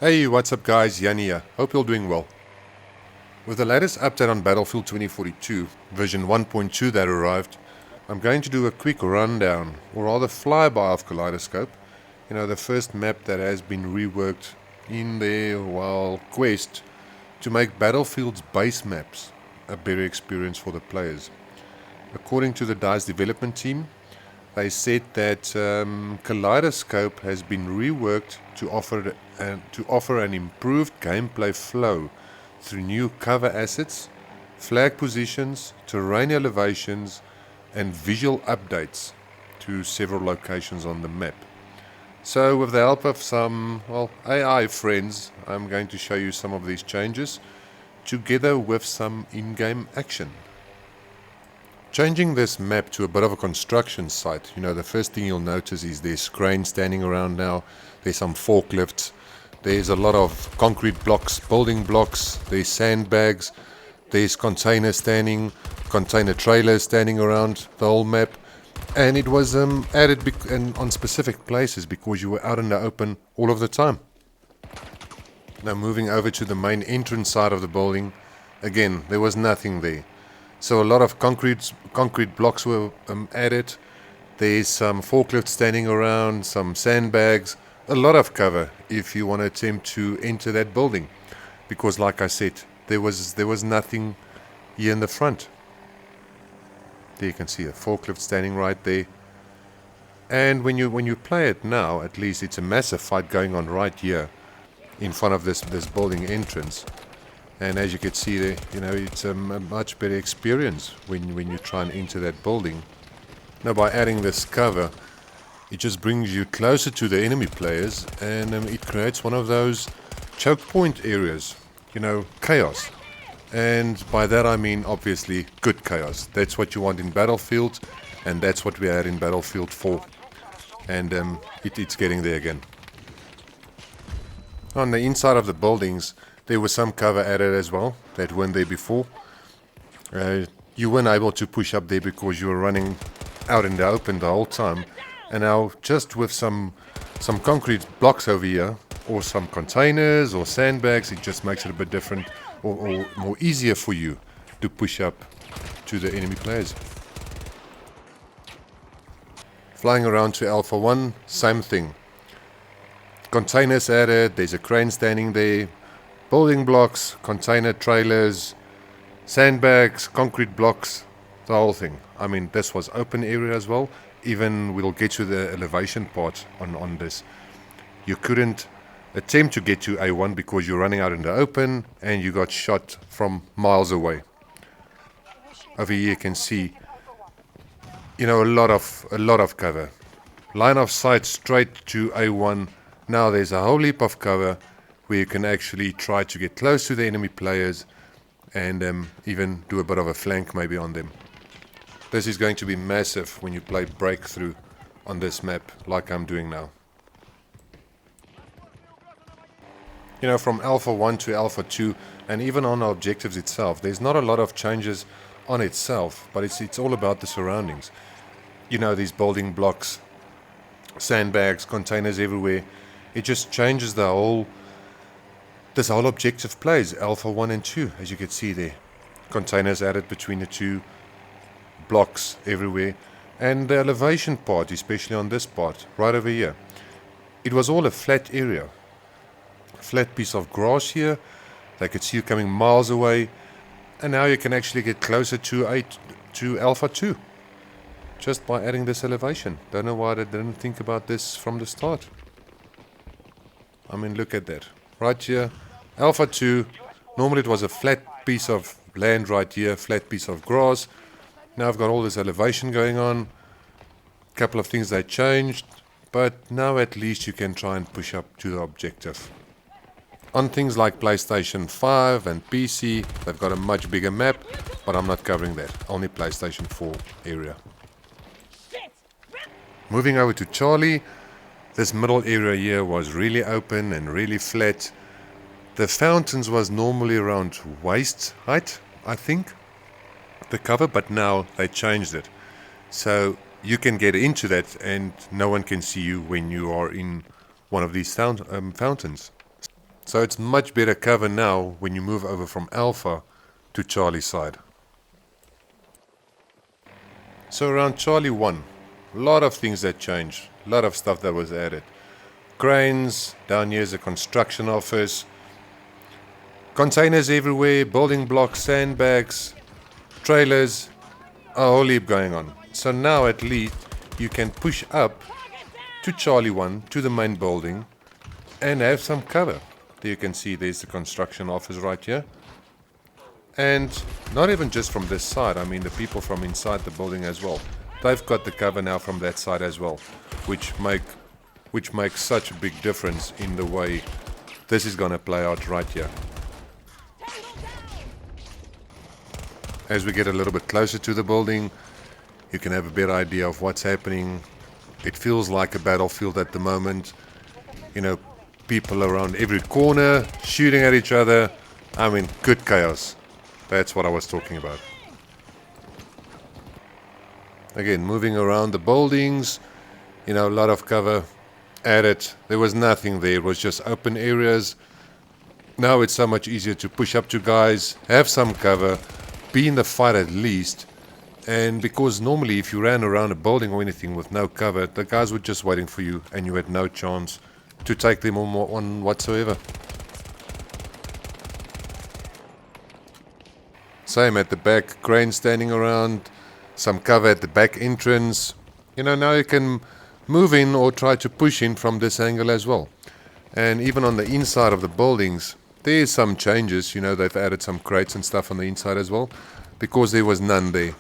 Hey, what's up guys, Jannie here. Hope you're doing well. With the latest update on Battlefield 2042, version 1.2 that arrived, I'm going to do a quick rundown, or rather flyby of Kaleidoscope. You know, the first map that has been reworked in their, quest to make Battlefield's base maps a better experience for the players. According to the DICE development team, they said that Kaleidoscope has been reworked to offer an improved gameplay flow through new cover assets, flag positions, terrain elevations, and visual updates to several locations on the map. So with the help of some AI friends, I'm going to show you some of these changes together with some in-game action. Changing this map to a bit of a construction site, you know, the first thing you'll notice is there's cranes standing around now, there's some forklifts, there's a lot of concrete blocks, building blocks, there's sandbags, there's container trailers standing around the whole map, and it was added on specific places because you were out in the open all of the time. Now moving over to the main entrance side of the building, again, there was nothing there. So a lot of concrete blocks were added. There's some forklifts standing around, some sandbags, a lot of cover if you want to attempt to enter that building. Because like I said, there was nothing here in the front. There you can see a forklift standing right there. And when you play it now, at least it's a massive fight going on right here in front of this building entrance. And as you can see there, you know, it's a much better experience when you try and enter that building. Now by adding this cover, it just brings you closer to the enemy players, and it creates one of those choke point areas, you know, chaos. And by that I mean obviously good chaos. That's what you want in Battlefield, and that's what we had in Battlefield 4. And it's getting there again. On the inside of the buildings, there was some cover added as well that weren't there before. You weren't able to push up there because you were running out in the open the whole time. And now just with some concrete blocks over here, or some containers or sandbags, it just makes it a bit different or more easier for you to push up to the enemy players. Flying around to Alpha 1, same thing. Containers added, there's a crane standing there. Building blocks, container trailers, sandbags, concrete blocks, the whole thing. I mean, this was open area as well. Even we'll get to the elevation part on this. You couldn't attempt to get to A1 because you're running out in the open and you got shot from miles away. Over here you can see, you know, a lot of cover. Line of sight straight to A1. Now there's a whole heap of cover where you can actually try to get close to the enemy players and even do a bit of a flank maybe on them. This is going to be massive when you play Breakthrough on this map like I'm doing now. You know, from Alpha 1 to Alpha 2 and even on the objectives itself, there's not a lot of changes on itself, but it's all about the surroundings. You know, these building blocks, sandbags, containers everywhere. It just changes this whole objective plays, Alpha 1 and 2, as you can see there. Containers added between the two, blocks everywhere, and the elevation part, especially on this part, right over here. It was all a flat area. Flat piece of grass here, they could see you coming miles away, and now you can actually get closer to Alpha 2, just by adding this elevation. Don't know why they didn't think about this from the start. I mean, look at that. Right here, Alpha 2, normally it was a flat piece of land right here, flat piece of grass. Now I've got all this elevation going on. A couple of things they changed, but now at least you can try and push up to the objective. On things like PlayStation 5 and PC, they've got a much bigger map, but I'm not covering that, only PlayStation 4 area. Moving over to Charlie, this middle area here was really open and really flat. The fountains was normally around waist height, I think, the cover, but now they changed it. So you can get into that and no one can see you when you are in one of these fountains. So it's much better cover now when you move over from Alpha to Charlie side. So around Charlie 1, a lot of things that changed, a lot of stuff that was added. Cranes, down here is a construction office, containers everywhere, building blocks, sandbags, trailers, a whole heap going on. So now at least you can push up to Charlie 1, to the main building, and have some cover. There you can see there's the construction office right here. And not even just from this side, I mean the people from inside the building as well. They've got the cover now from that side as well, which makes such a big difference in the way this is going to play out right here. As we get a little bit closer to the building, you can have a better idea of what's happening. It feels like a battlefield at the moment. You know, people around every corner, shooting at each other. I mean, good chaos. That's what I was talking about. Again, moving around the buildings, you know, a lot of cover added. There was nothing there, it was just open areas. Now it's so much easier to push up to guys, have some cover, be in the fight at least. And because normally if you ran around a building or anything with no cover, the guys were just waiting for you and you had no chance to take them on whatsoever. Same at the back, cranes standing around, some cover at the back entrance. You know, now you can move in or try to push in from this angle as well. And even on the inside of the buildings, there's some changes. You know, they've added some crates and stuff on the inside as well, because there was none there.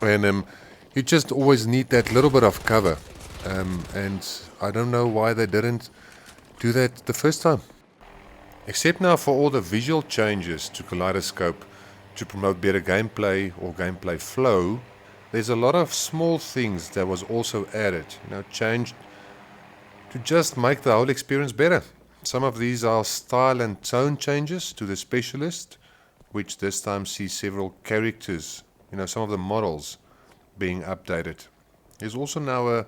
And you just always need that little bit of cover. And I don't know why they didn't do that the first time. Except now for all the visual changes to Kaleidoscope to promote better gameplay or gameplay flow, there's a lot of small things that was also added, you know, changed to just make the whole experience better. Some of these are style and tone changes to the specialist, which this time sees several characters, you know, some of the models being updated. There's also now a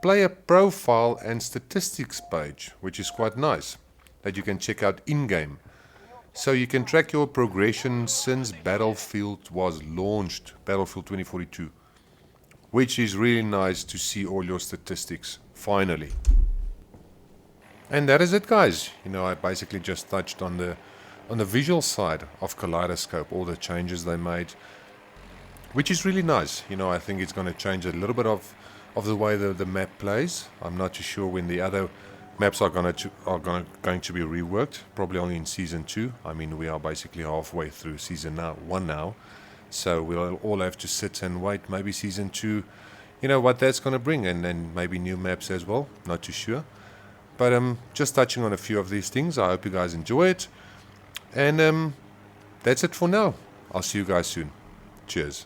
player profile and statistics page, which is quite nice, that you can check out in-game. So you can track your progression since Battlefield was launched, Battlefield 2042, which is really nice to see all your statistics, finally. And that is it, guys. You know, I basically just touched on the visual side of Kaleidoscope, all the changes they made, which is really nice. You know, I think it's going to change a little bit of the way the map plays. I'm not too sure when the other maps are going to be reworked, probably only in Season 2. I mean, we are basically halfway through Season 1 now, so we'll all have to sit and wait, maybe Season 2, you know, what that's going to bring, and then maybe new maps as well, not too sure. But just touching on a few of these things. I hope you guys enjoy it, and that's it for now. I'll see you guys soon. Cheers.